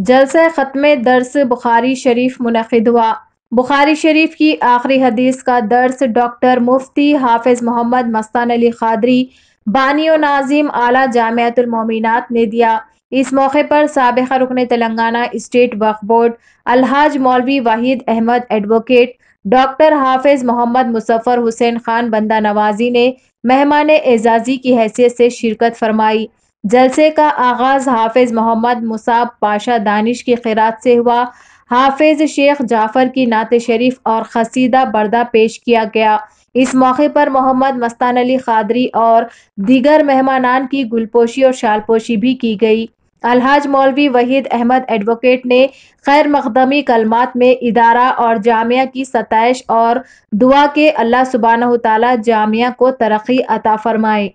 جلسہ ختم درس بخاری شریف منعقد ہوا۔ بخاری شریف کی آخری حدیث کا درس ڈاکٹر مفتی حافظ محمد مستان علی قادری بانی و ناظم اعلیٰ جامعۃ المومنات نے دیا۔ اس موقع پر سابق رکن تلنگانہ اسٹیٹ وقف بورڈ الحاج مولوی وحید احمد ایڈوکیٹ ڈاکٹر حافظ محمد مظفر حسین خان بندہ نوازی نے مہمان اعزازی کی حیثیت سے شرکت فرمائی۔ جلسے کا آغاز حافظ محمد مصعب پاشا دانش کی قرات سے ہوا۔ حافظ شیخ جعفر کی نعت شریف اور قصیدہ بردہ پیش کیا گیا۔ اس موقع پر محمد مستان علی قادری اور دیگر مہمانان کی گلپوشی اور شالپوشی بھی کی گئی۔ الحاج مولوی وحید احمد ایڈوکیٹ نے خیر مقدمی کلمات میں ادارہ اور جامعہ کی ستائش اور دعا کہ اللہ سبحانہ وتعالی جامعہ کو ترقی عطا فرمائے۔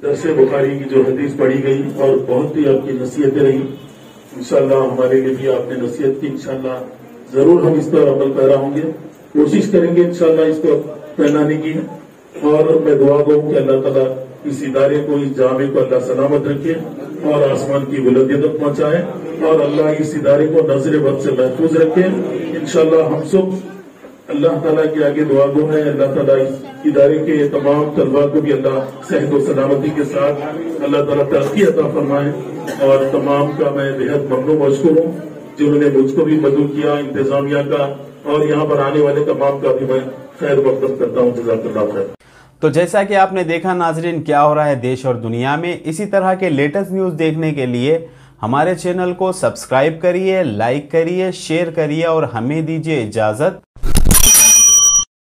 درس بخاری کی جو حدیث پڑھی گئی اور بہت ہی آپ کی نصیحتیں رہی، انشاءاللہ ہمارے لیے بھی آپ نے نصیحت کی، انشاءاللہ ضرور ہم اس پر عمل پیرا ہوں گے، کوشش کریں گے انشاءاللہ اس کو پھیلانے کی، اور میں دعا گو کہ اللہ تعالیٰ اس ادارے کو، اس جامع کو اللہ سلامت رکھے اور آسمان کی بلندیوں تک پہنچائے، اور اللہ اس ادارے کو نظر بد سے محفوظ رکھے۔ انشاءاللہ ہم سب اللہ تعالیٰ کے آگے دعا گو ہے، اللہ تعالیٰ اس ادارے کے تمام طلباء کو بھی اللہ صحت و سلامتی کے ساتھ اللہ تعالیٰ ترقی عطا فرمائے، اور تمام کا میں بہت ممنون مشکور ہوں جنہوں نے مجھ کو بھی مدعو کیا، انتظامیہ کا اور یہاں پر آنے والے تمام کا بھی میں خیر مقدم کرتا ہوں۔ جزاک اللہ خیر۔ تو جیسا کہ آپ نے دیکھا ناظرین، کیا ہو رہا ہے دیش اور دنیا میں، اسی طرح کے لیٹسٹ نیوز دیکھنے کے لیے ہمارے چینل کو سبسکرائب کریے، لائک کریے، شیئر کریے اور ہمیں دیجیے اجازت۔